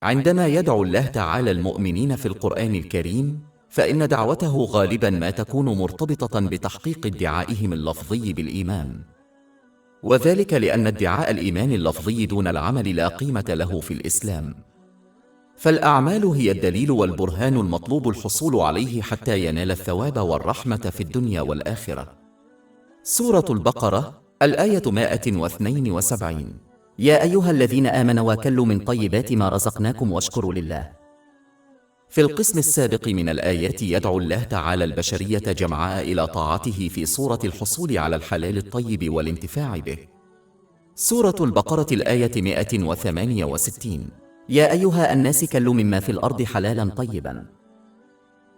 عندما يدعو الله تعالى المؤمنين في القرآن الكريم، فإن دعوته غالبا ما تكون مرتبطة بتحقيق ادعائهم اللفظي بالإيمان، وذلك لأن ادعاء الإيمان اللفظي دون العمل لا قيمة له في الإسلام، فالأعمال هي الدليل والبرهان المطلوب الحصول عليه حتى ينال الثواب والرحمة في الدنيا والآخرة. سورة البقرة الآية 172. يا أيها الذين آمنوا وكلوا من طيبات ما رزقناكم واشكروا لله. في القسم السابق من الآيات يدعو الله تعالى البشرية جمعاء إلى طاعته في صورة الحصول على الحلال الطيب والانتفاع به. سورة البقرة الآية 168. يا أيها الناس كلوا مما في الأرض حلالا طيبا.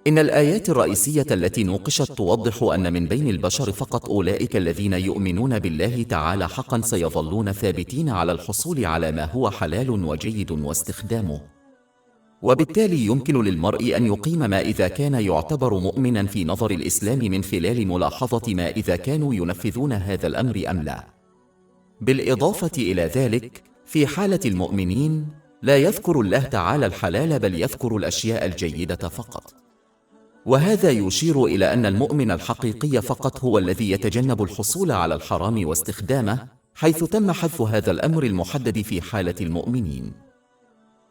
إن الآيات الرئيسية التي نوقشت توضح أن من بين البشر فقط أولئك الذين يؤمنون بالله تعالى حقا سيظلون ثابتين على الحصول على ما هو حلال وجيد واستخدامه، وبالتالي يمكن للمرء أن يقيم ما إذا كان يعتبر مؤمنا في نظر الإسلام من خلال ملاحظة ما إذا كانوا ينفذون هذا الأمر أم لا. بالإضافة إلى ذلك، في حالة المؤمنين لا يذكر الله تعالى الحلال بل يذكر الأشياء الجيدة فقط، وهذا يشير إلى أن المؤمن الحقيقي فقط هو الذي يتجنب الحصول على الحرام واستخدامه، حيث تم حذف هذا الأمر المحدد في حالة المؤمنين.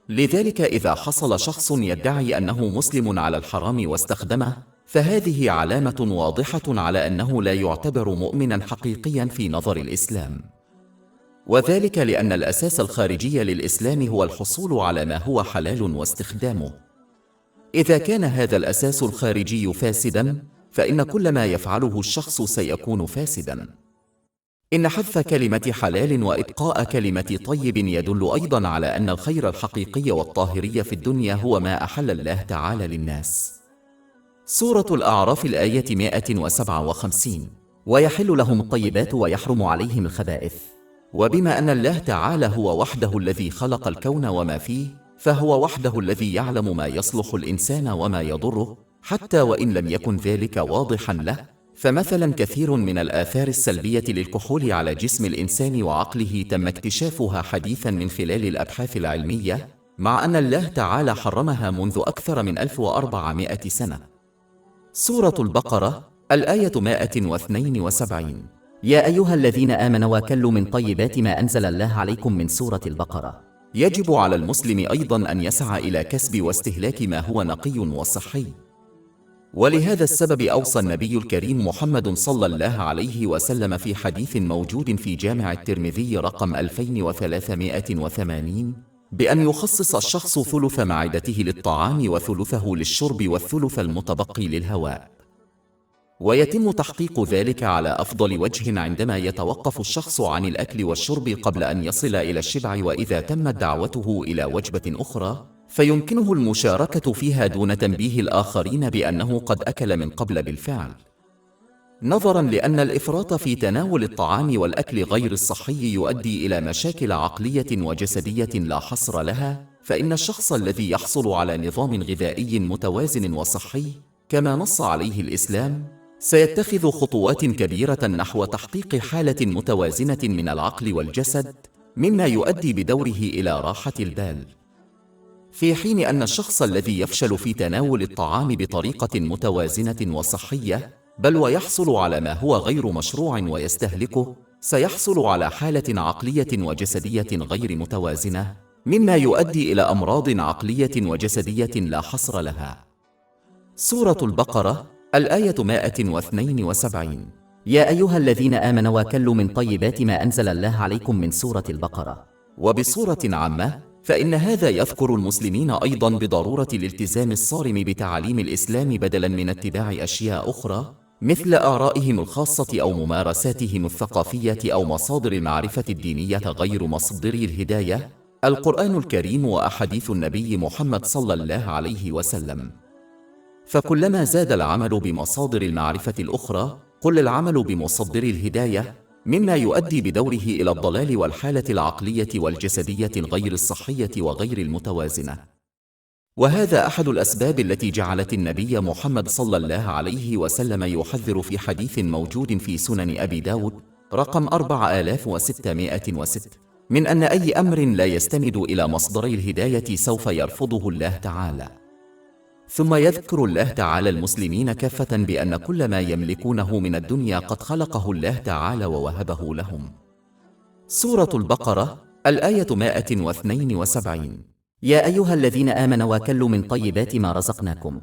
لذلك إذا حصل شخص يدعي أنه مسلم على الحرام واستخدمه، فهذه علامة واضحة على أنه لا يعتبر مؤمنا حقيقيا في نظر الإسلام، وذلك لأن الأساس الخارجي للإسلام هو الحصول على ما هو حلال واستخدامه. إذا كان هذا الأساس الخارجي فاسدا، فإن كل ما يفعله الشخص سيكون فاسدا. إن حذف كلمة حلال وإبقاء كلمة طيب يدل أيضا على أن الخير الحقيقي والطاهري في الدنيا هو ما أحل الله تعالى للناس. سورة الأعراف الآية 157. ويحل لهم الطيبات ويحرم عليهم الخبائث. وبما أن الله تعالى هو وحده الذي خلق الكون وما فيه، فهو وحده الذي يعلم ما يصلح الإنسان وما يضره، حتى وإن لم يكن ذلك واضحا له. فمثلا كثير من الآثار السلبية للكحول على جسم الإنسان وعقله تم اكتشافها حديثا من خلال الأبحاث العلمية، مع أن الله تعالى حرمها منذ أكثر من 1400 سنة. سورة البقرة الآية 172. يا أيها الذين آمنوا وكلوا من طيبات ما أنزل الله عليكم من سورة البقرة. يجب على المسلم أيضا أن يسعى إلى كسب واستهلاك ما هو نقي وصحي، ولهذا السبب أوصى النبي الكريم محمد صلى الله عليه وسلم في حديث موجود في جامع الترمذي رقم 2380 بأن يخصص الشخص ثلث معدته للطعام وثلثه للشرب والثلث المتبقي للهواء، ويتم تحقيق ذلك على أفضل وجه عندما يتوقف الشخص عن الأكل والشرب قبل أن يصل إلى الشبع، وإذا تمت دعوته إلى وجبة أخرى فيمكنه المشاركة فيها دون تنبيه الآخرين بأنه قد أكل من قبل بالفعل. نظراً لأن الإفراط في تناول الطعام والأكل غير الصحي يؤدي إلى مشاكل عقلية وجسدية لا حصر لها، فإن الشخص الذي يحصل على نظام غذائي متوازن وصحي كما نص عليه الإسلام سيتخذ خطوات كبيرة نحو تحقيق حالة متوازنة من العقل والجسد، مما يؤدي بدوره إلى راحة البال. في حين أن الشخص الذي يفشل في تناول الطعام بطريقة متوازنة وصحية، بل ويحصل على ما هو غير مشروع ويستهلكه، سيحصل على حالة عقلية وجسدية غير متوازنة، مما يؤدي إلى أمراض عقلية وجسدية لا حصر لها. سورة البقرة الآية 172. يا أيها الذين آمنوا وكلوا من طيبات ما أنزل الله عليكم من سورة البقرة. وبصورة عامة فإن هذا يذكر المسلمين أيضا بضرورة الالتزام الصارم بتعاليم الإسلام بدلا من اتباع أشياء أخرى مثل آرائهم الخاصة أو ممارساتهم الثقافية أو مصادر المعرفة الدينية غير مصدري الهداية، القرآن الكريم وأحاديث النبي محمد صلى الله عليه وسلم. فكلما زاد العمل بمصادر المعرفة الأخرى قل العمل بمصدر الهداية، مما يؤدي بدوره إلى الضلال والحالة العقلية والجسدية غير الصحية وغير المتوازنة. وهذا أحد الأسباب التي جعلت النبي محمد صلى الله عليه وسلم يحذر في حديث موجود في سنن أبي داود رقم 4606 من أن أي أمر لا يستند إلى مصدري الهداية سوف يرفضه الله تعالى. ثم يذكر الله تعالى المسلمين كافة بأن كل ما يملكونه من الدنيا قد خلقه الله تعالى ووهبه لهم. سورة البقرة الآية 172. يا أيها الذين آمنوا وكلوا من طيبات ما رزقناكم.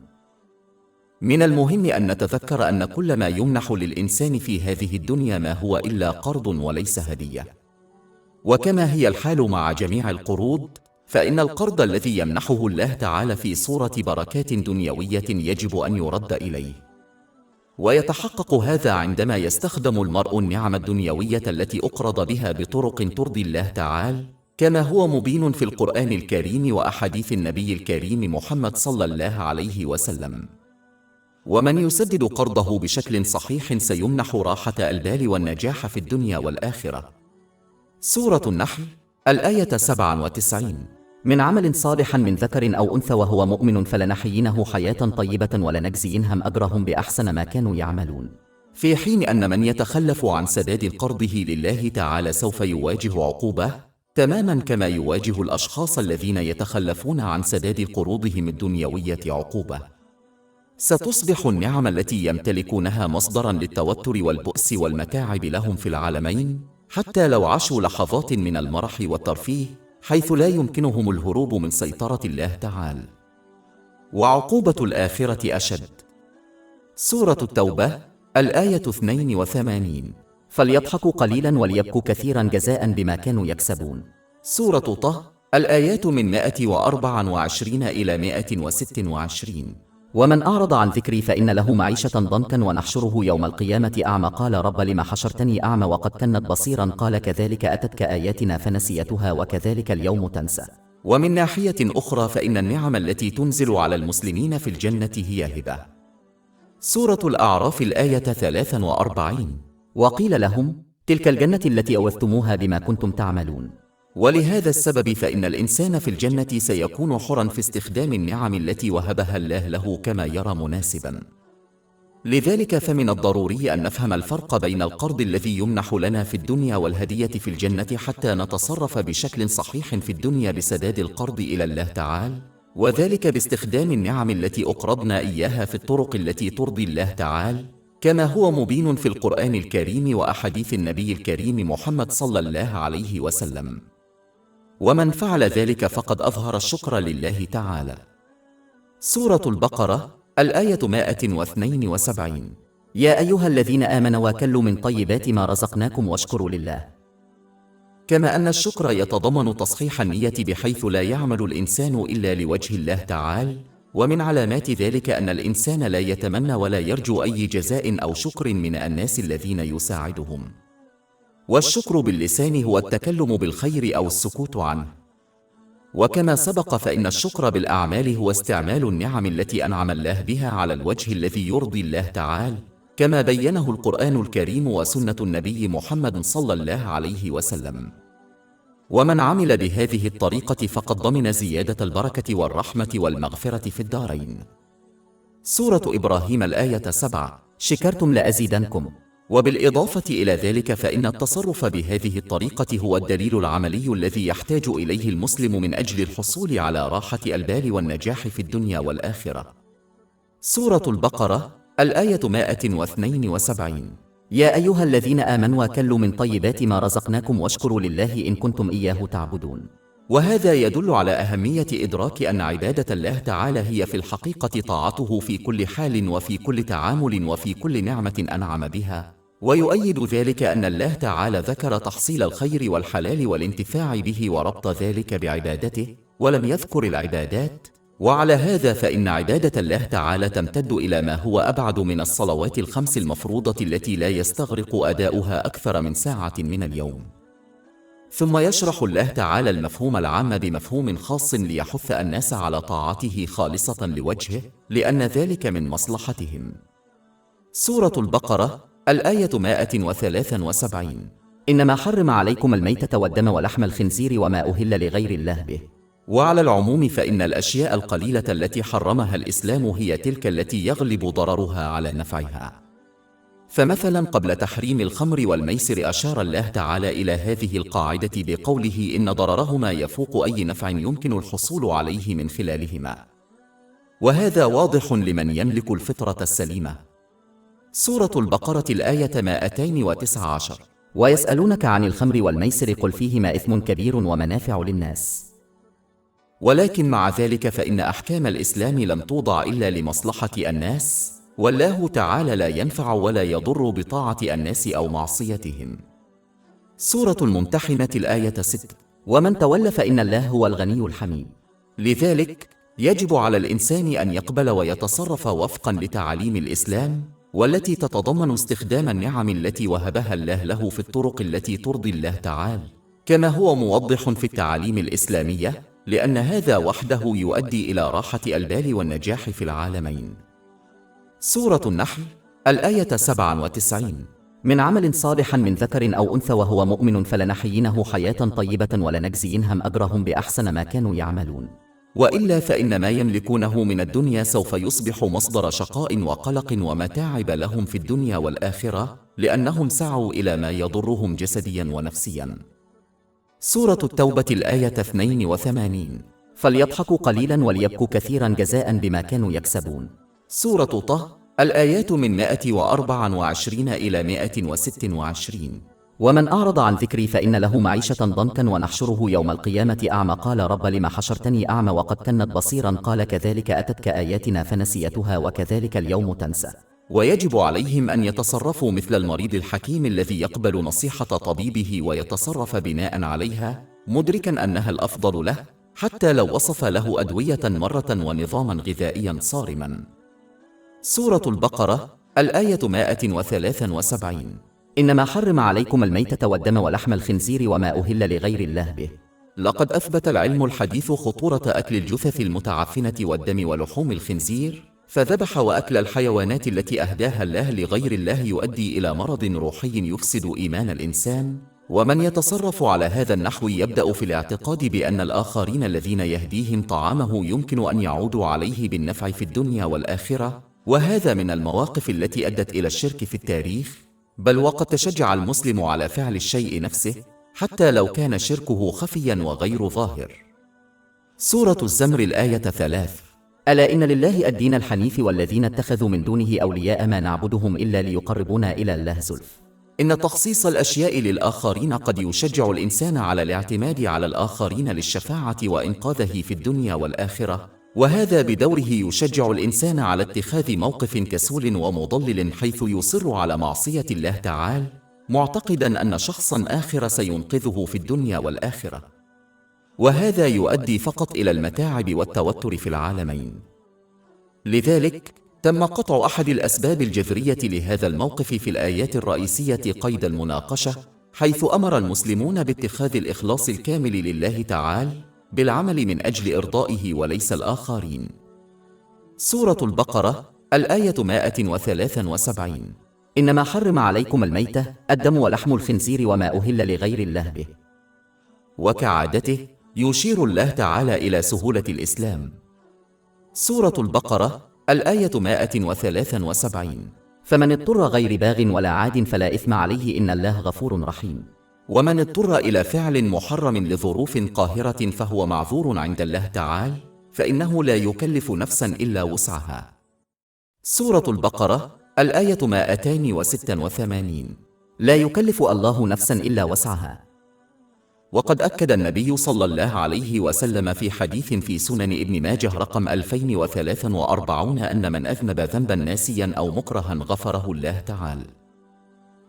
من المهم أن نتذكر أن كل ما يمنح للإنسان في هذه الدنيا ما هو إلا قرض وليس هدية. وكما هي الحال مع جميع القروض، فإن القرض الذي يمنحه الله تعالى في صورة بركات دنيوية يجب أن يرد إليه. ويتحقق هذا عندما يستخدم المرء النعم الدنيوية التي أقرض بها بطرق ترضي الله تعالى، كما هو مبين في القرآن الكريم وأحاديث النبي الكريم محمد صلى الله عليه وسلم. ومن يسدد قرضه بشكل صحيح سيمنح راحة البال والنجاح في الدنيا والآخرة. سورة النحل الآية 97. من عمل صالح من ذكر أو أنثى وهو مؤمن فلنحيينه حياة طيبة ولنجزينهم أجرهم بأحسن ما كانوا يعملون. في حين أن من يتخلف عن سداد قرضه لله تعالى سوف يواجه عقوبة، تماما كما يواجه الأشخاص الذين يتخلفون عن سداد قروضهم الدنيوية عقوبة. ستصبح النعم التي يمتلكونها مصدرا للتوتر والبؤس والمتاعب لهم في العالمين، حتى لو عاشوا لحظات من المرح والترفيه، حيث لا يمكنهم الهروب من سيطرة الله تعالى. وعقوبة الآخرة أشد. سورة التوبة الآية 82. فليضحكوا قليلا وليبكوا كثيرا جزاء بما كانوا يكسبون. سورة طه الآيات من 124 إلى 126. ومن أعرض عن ذكري فإن له معيشة ضنكا ونحشره يوم القيامة أعمى قال رب لم حشرتني أعمى وقد كنت بصيرا قال كذلك أتتك آياتنا فنسيتها وكذلك اليوم تنسى. ومن ناحية أخرى فإن النعم التي تنزل على المسلمين في الجنة هي هبة. سورة الأعراف الآية 43. وقيل لهم تلك الجنة التي أورثتموها بما كنتم تعملون. ولهذا السبب فإن الإنسان في الجنة سيكون حرا في استخدام النعم التي وهبها الله له كما يرى مناسبا. لذلك فمن الضروري أن نفهم الفرق بين القرض الذي يمنح لنا في الدنيا والهدية في الجنة حتى نتصرف بشكل صحيح في الدنيا بسداد القرض إلى الله تعالى، وذلك باستخدام النعم التي أقرضنا إياها في الطرق التي ترضي الله تعالى، كما هو مبين في القرآن الكريم وأحاديث النبي الكريم محمد صلى الله عليه وسلم. ومن فعل ذلك فقد أظهر الشكر لله تعالى. سورة البقرة الآية 172. يا أيها الذين آمنوا وكلوا من طيبات ما رزقناكم واشكروا لله. كما أن الشكر يتضمن تصحيح النية بحيث لا يعمل الإنسان إلا لوجه الله تعالى، ومن علامات ذلك أن الإنسان لا يتمنى ولا يرجو أي جزاء أو شكر من الناس الذين يساعدهم. والشكر باللسان هو التكلم بالخير أو السكوت عنه. وكما سبق فإن الشكر بالأعمال هو استعمال النعم التي أنعم الله بها على الوجه الذي يرضي الله تعالى، كما بينه القرآن الكريم وسنة النبي محمد صلى الله عليه وسلم. ومن عمل بهذه الطريقة فقد ضمن زيادة البركة والرحمة والمغفرة في الدارين. سورة إبراهيم الآية 7. شكرتم لأزيدنكم. وبالإضافة إلى ذلك فإن التصرف بهذه الطريقة هو الدليل العملي الذي يحتاج إليه المسلم من أجل الحصول على راحة البال والنجاح في الدنيا والآخرة. سورة البقرة الآية 172. يا أيها الذين آمنوا وكلوا من طيبات ما رزقناكم واشكروا لله إن كنتم إياه تعبدون. وهذا يدل على أهمية إدراك أن عبادة الله تعالى هي في الحقيقة طاعته في كل حال وفي كل تعامل وفي كل نعمة أنعم بها. ويؤيد ذلك أن الله تعالى ذكر تحصيل الخير والحلال والانتفاع به وربط ذلك بعبادته، ولم يذكر العبادات. وعلى هذا فإن عبادة الله تعالى تمتد إلى ما هو أبعد من الصلوات الخمس المفروضة التي لا يستغرق أداؤها أكثر من ساعة من اليوم. ثم يشرح الله تعالى المفهوم العام بمفهوم خاص ليحث الناس على طاعته خالصة لوجهه، لأن ذلك من مصلحتهم. سورة البقرة الآية 173. إنما حرم عليكم الميتة والدم ولحم الخنزير وما أهل لغير الله به. وعلى العموم فإن الأشياء القليلة التي حرمها الإسلام هي تلك التي يغلب ضررها على نفعها. فمثلا قبل تحريم الخمر والميسر أشار الله تعالى إلى هذه القاعدة بقوله إن ضررهما يفوق أي نفع يمكن الحصول عليه من خلالهما، وهذا واضح لمن يملك الفطرة السليمة. سورة البقرة الآية 219. ويسألونك عن الخمر والميسر قل فيهما إثم كبير ومنافع للناس. ولكن مع ذلك فإن أحكام الإسلام لم توضع إلا لمصلحة الناس، والله تعالى لا ينفع ولا يضر بطاعة الناس أو معصيتهم. سورة الممتحنة الآية 6. ومن تولى فإن الله هو الغني الحميد. لذلك يجب على الإنسان أن يقبل ويتصرف وفقا لتعاليم الإسلام، والتي تتضمن استخدام النعم التي وهبها الله له في الطرق التي ترضي الله تعالى، كما هو موضح في التعاليم الإسلامية، لأن هذا وحده يؤدي إلى راحة البال والنجاح في العالمين. سورة النحل الآية 97. من عمل صالحا من ذكر أو أنثى وهو مؤمن فلنحيينه حياة طيبة ولنجزينهم أجرهم بأحسن ما كانوا يعملون. وإلا فإن ما يملكونه من الدنيا سوف يصبح مصدر شقاء وقلق ومتاعب لهم في الدنيا والآخرة، لأنهم سعوا إلى ما يضرهم جسديا ونفسيا. سورة التوبة الآية 82. فليضحكوا قليلا وليبكوا كثيرا جزاء بما كانوا يكسبون. سورة طه الآيات من 124 إلى 126. ومن أعرض عن ذكري فإن له معيشة ضنكا ونحشره يوم القيامة أعمى قال رب لم حشرتني أعمى وقد كنت بصيرا قال كذلك أتتك آياتنا فنسيتها وكذلك اليوم تنسى. ويجب عليهم أن يتصرفوا مثل المريض الحكيم الذي يقبل نصيحة طبيبه ويتصرف بناء عليها، مدركا أنها الأفضل له، حتى لو وصف له أدوية مرة ونظاما غذائيا صارما. سورة البقرة الآية 173. إنما حرم عليكم الميتة والدم ولحم الخنزير وما أهل لغير الله به. لقد أثبت العلم الحديث خطورة أكل الجثث المتعفنة والدم ولحوم الخنزير، فذبح وأكل الحيوانات التي أهداها الله لغير الله يؤدي إلى مرض روحي يفسد إيمان الإنسان، ومن يتصرف على هذا النحو يبدأ في الاعتقاد بأن الآخرين الذين يهديهم طعامه يمكن أن يعودوا عليه بالنفع في الدنيا والآخرة، وهذا من المواقف التي أدت إلى الشرك في التاريخ، بل وقد تشجع المسلم على فعل الشيء نفسه حتى لو كان شركه خفيا وغير ظاهر. سورة الزمر الآية 3. ألا إن لله الدين الحنيف والذين اتخذوا من دونه أولياء ما نعبدهم إلا ليقربونا إلى الله زلف. إن تخصيص الأشياء للآخرين قد يشجع الإنسان على الاعتماد على الآخرين للشفاعة وإنقاذه في الدنيا والآخرة، وهذا بدوره يشجع الإنسان على اتخاذ موقف كسول ومضلل حيث يصر على معصية الله تعالى، معتقدا أن شخصا آخر سينقذه في الدنيا والآخرة، وهذا يؤدي فقط إلى المتاعب والتوتر في العالمين. لذلك تم قطع أحد الأسباب الجذرية لهذا الموقف في الآيات الرئيسية قيد المناقشة، حيث أمر المسلمون باتخاذ الإخلاص الكامل لله تعالى بالعمل من أجل إرضائه وليس الآخرين. سورة البقرة الآية 173. إنما حرم عليكم الميتة الدم ولحم الخنزير وما أهل لغير الله به. وكعادته يشير الله تعالى إلى سهولة الإسلام. سورة البقرة الآية 173. فمن اضطر غير باغ ولا عاد فلا إثم عليه إن الله غفور رحيم. ومن اضطر إلى فعل محرم لظروف قاهرة فهو معذور عند الله تعالى، فإنه لا يكلف نفسا إلا وسعها. سورة البقرة الآية 286. لا يكلف الله نفسا إلا وسعها. وقد أكد النبي صلى الله عليه وسلم في حديث في سنن ابن ماجه رقم 2043 أن من أذنب ذنبا ناسيا أو مكرها غفره الله تعالى.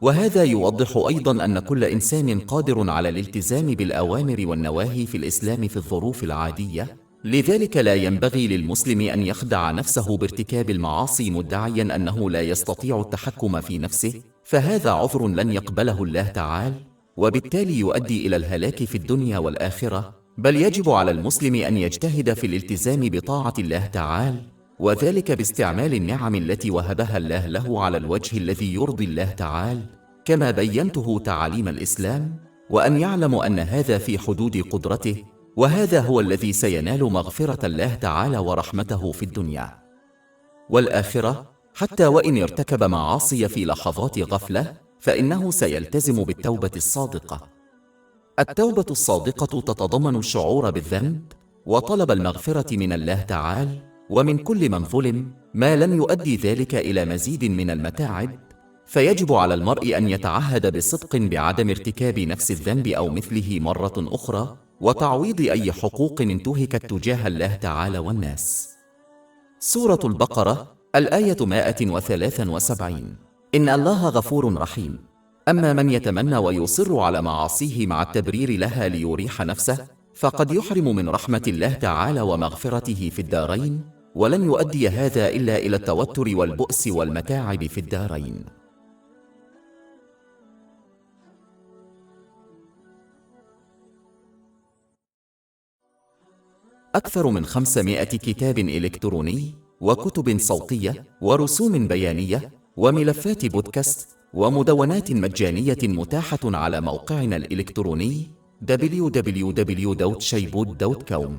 وهذا يوضح أيضا أن كل إنسان قادر على الالتزام بالأوامر والنواهي في الإسلام في الظروف العادية، لذلك لا ينبغي للمسلم أن يخدع نفسه بارتكاب المعاصي مدعيا أنه لا يستطيع التحكم في نفسه، فهذا عذر لن يقبله الله تعالى، وبالتالي يؤدي إلى الهلاك في الدنيا والآخرة، بل يجب على المسلم أن يجتهد في الالتزام بطاعة الله تعالى، وذلك باستعمال النعم التي وهبها الله له على الوجه الذي يرضي الله تعالى كما بينته تعاليم الإسلام، وأن يعلم أن هذا في حدود قدرته، وهذا هو الذي سينال مغفرة الله تعالى ورحمته في الدنيا والآخرة، حتى وإن ارتكب معاصي في لحظات غفلة، فإنه سيلتزم بالتوبة الصادقة. التوبة الصادقة تتضمن الشعور بالذنب وطلب المغفرة من الله تعالى ومن كل من ظلم، ما لم يؤدي ذلك إلى مزيد من المتاعب، فيجب على المرء أن يتعهد بصدق بعدم ارتكاب نفس الذنب أو مثله مرة أخرى، وتعويض أي حقوق انتهكت تجاه الله تعالى والناس. سورة البقرة الآية 173. إن الله غفور رحيم. أما من يتمنى ويصر على معاصيه مع التبرير لها ليريح نفسه، فقد يحرم من رحمة الله تعالى ومغفرته في الدارين، ولن يؤدي هذا إلا إلى التوتر والبؤس والمتاعب في الدارين. أكثر من 500 كتاب إلكتروني وكتب صوتية ورسوم بيانية وملفات بودكاست ومدونات مجانية متاحة على موقعنا الإلكتروني www.shaibud.com.